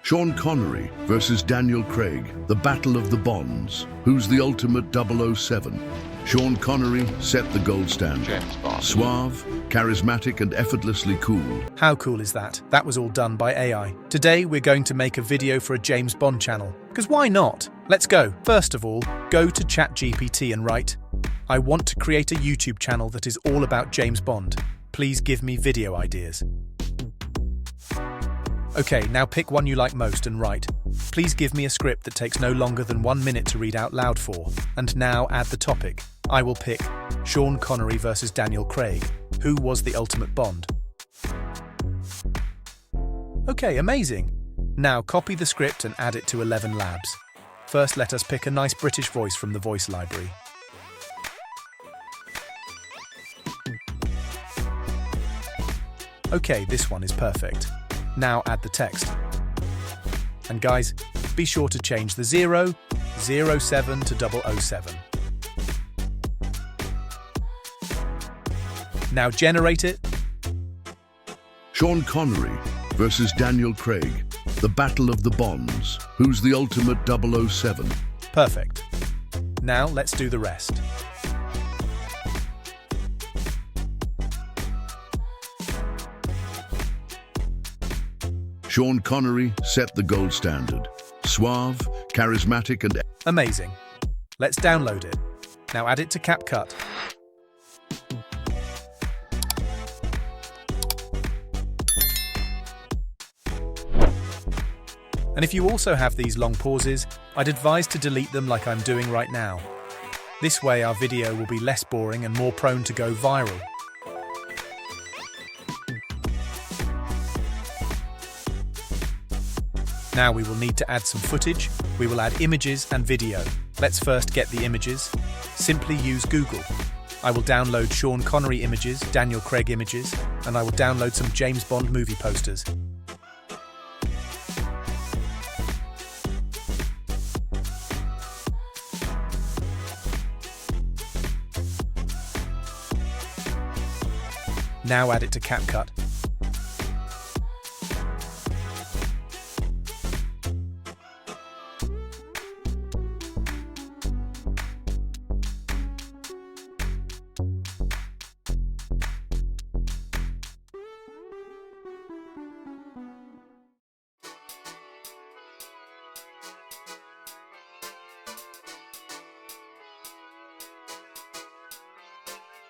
Sean Connery versus Daniel Craig, the Battle of the Bonds. Who's the ultimate 007? Sean Connery set the gold standard. James Bond. Suave, charismatic and effortlessly cool. How cool is that? That was all done by AI. Today we're going to make a video for a James Bond channel. Because why not? Let's go. First of all, go to ChatGPT and write, "I want to create a YouTube channel that is all about James Bond. Please give me video ideas." Okay, now pick one you like most and write, "Please give me a script that takes no longer than 1 minute to read out loud for." And now add the topic. I will pick Sean Connery versus Daniel Craig. Who was the ultimate Bond? Okay, amazing. Now copy the script and add it to 11 Labs. First, let us pick a nice British voice from the voice library. Okay, this one is perfect. Now add the text. And guys, be sure to change the 007 to 007. Now generate it. Sean Connery versus Daniel Craig, the Battle of the Bonds. Who's the ultimate 007? Perfect. Now let's do the rest. Sean Connery set the gold standard. Suave, charismatic and... Amazing. Let's download it. Now add it to CapCut. And if you also have these long pauses, I'd advise to delete them like I'm doing right now. This way our video will be less boring and more prone to go viral. Now we will need to add some footage. We will add images and video. Let's first get the images. Simply use Google. I will download Sean Connery images, Daniel Craig images, and I will download some James Bond movie posters. Now add it to CapCut.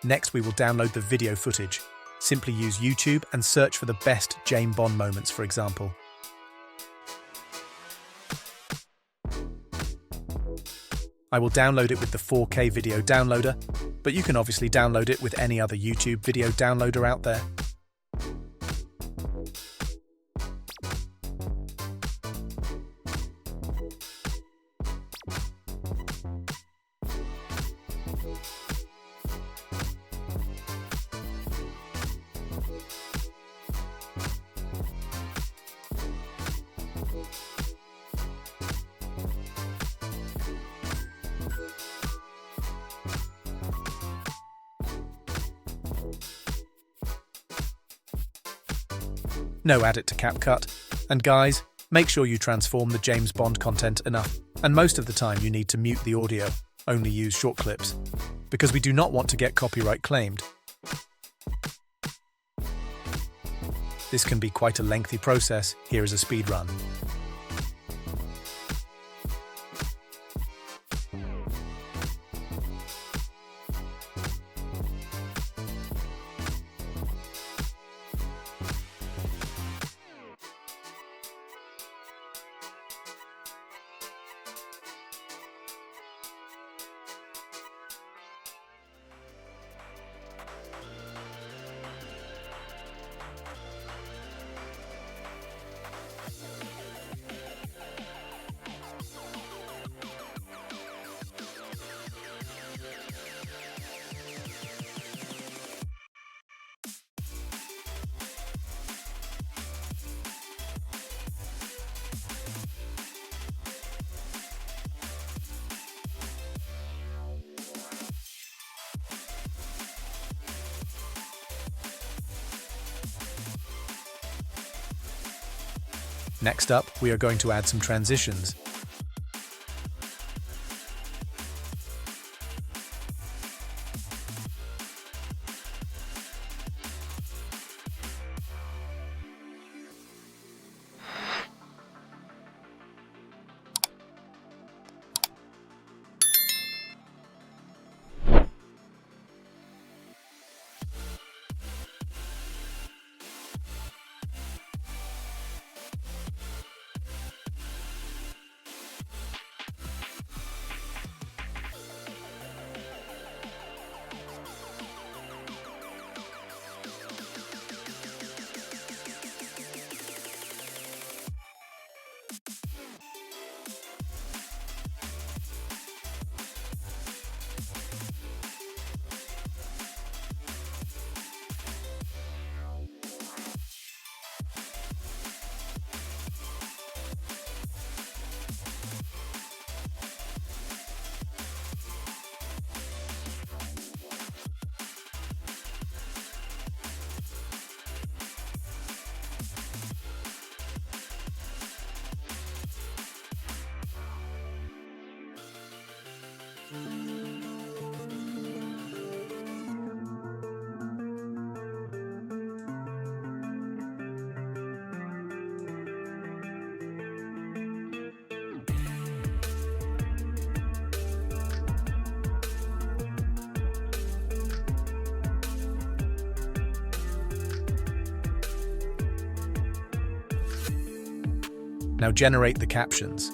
Next, we will download the video footage. Simply use YouTube and search for the best James Bond moments, for example. I will download it with the 4K video downloader, but you can obviously download it with any other YouTube video downloader out there. Now add it to CapCut. And guys, make sure you transform the James Bond content enough. And most of the time you need to mute the audio, only use short clips, because we do not want to get copyright claimed. This can be quite a lengthy process. Here is a speed run. Next up, we are going to add some transitions. Now generate the captions.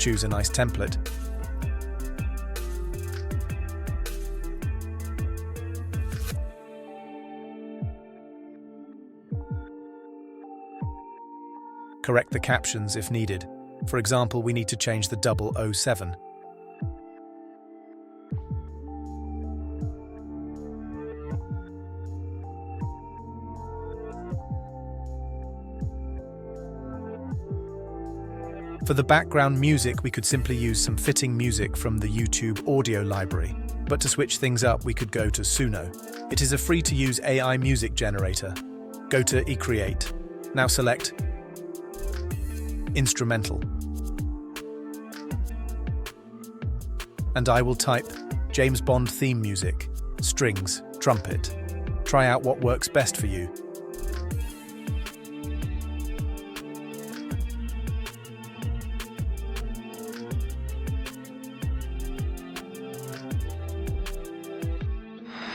Choose a nice template. Correct the captions if needed. For example, we need to change the 007. For the background music, we could simply use some fitting music from the YouTube audio library. But to switch things up, we could go to Suno. It is a free-to-use AI music generator. Go to eCreate. Now select Instrumental. And I will type James Bond theme music, strings, trumpet. Try out what works best for you.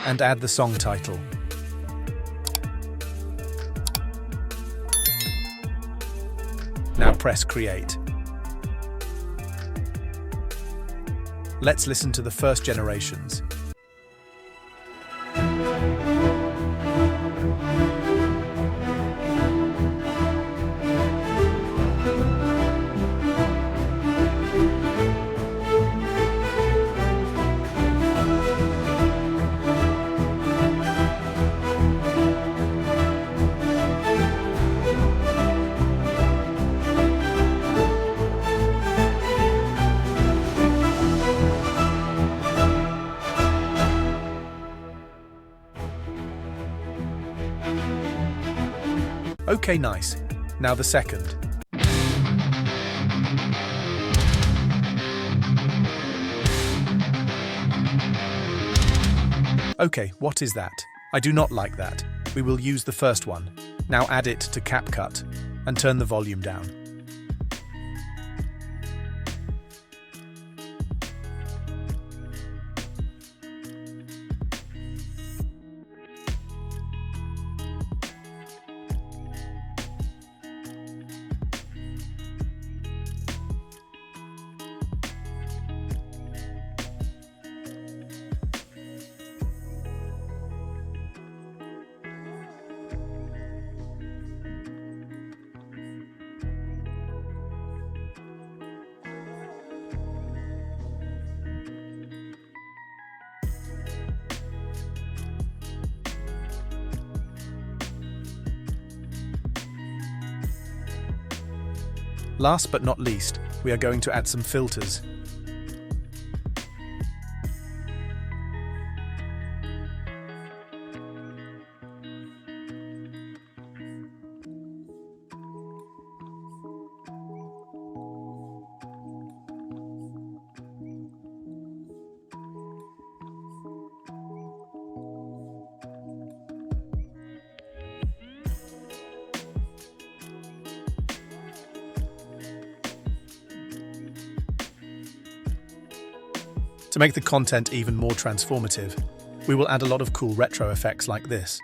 And add the song title. Now press Create. Let's listen to the first generations. Okay, nice. Now the second. Okay, what is that? I do not like that. We will use the first one. Now add it to CapCut and turn the volume down. Last but not least, we are going to add some filters. To make the content even more transformative, we will add a lot of cool retro effects like this.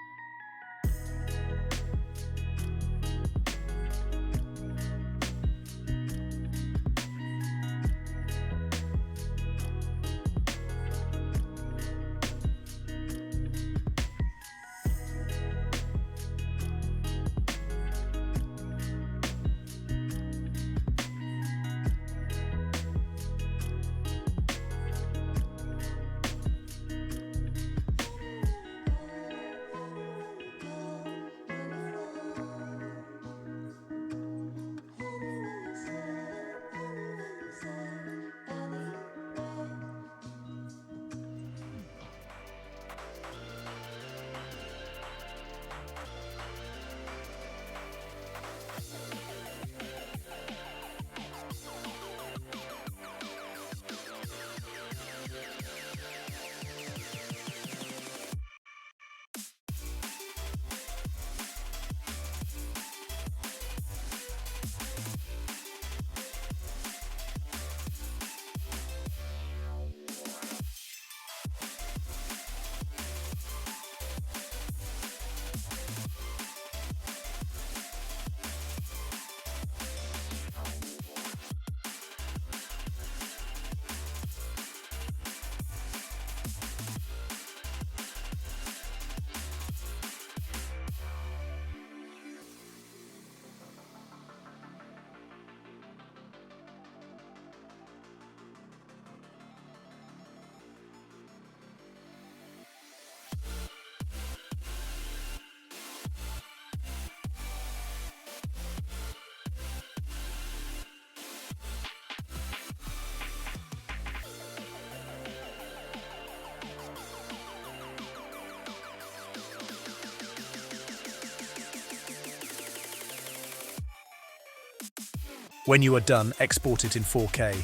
When you are done, export it in 4K.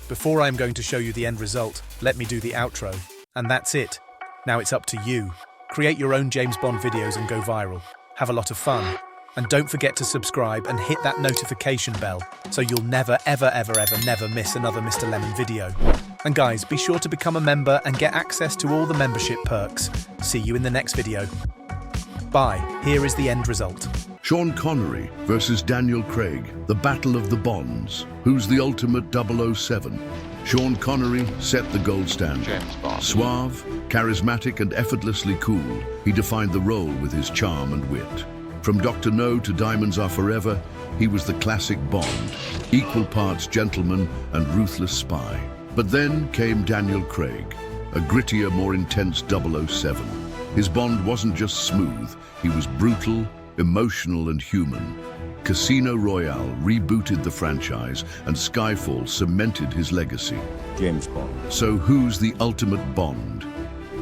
Before I'm going to show you the end result, let me do the outro. And that's it. Now it's up to you. Create your own James Bond videos and go viral. Have a lot of fun. And don't forget to subscribe and hit that notification bell so you'll never miss another Mr. Lemon video. And guys, be sure to become a member and get access to all the membership perks. See you in the next video. Bye. Here is the end result. Sean Connery versus Daniel Craig, the battle of the Bonds. Who's the ultimate 007? Sean Connery set the gold standard. Suave, charismatic and effortlessly cool, he defined the role with his charm and wit. From Dr. No to Diamonds Are Forever, he was the classic Bond, equal parts gentleman and ruthless spy. But then came Daniel Craig, a grittier, more intense 007. His Bond wasn't just smooth, he was brutal, emotional and human. Casino Royale rebooted the franchise and Skyfall cemented his legacy. James Bond. So who's the ultimate Bond?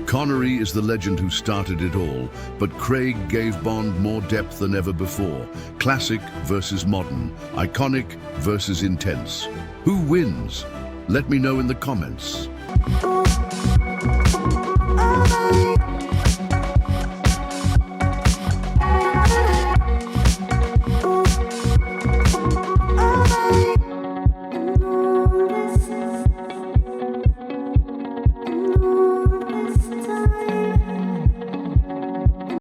Connery is the legend who started it all, but Craig gave Bond more depth than ever before. Classic versus modern, iconic versus intense. Who wins? Let me know in the comments.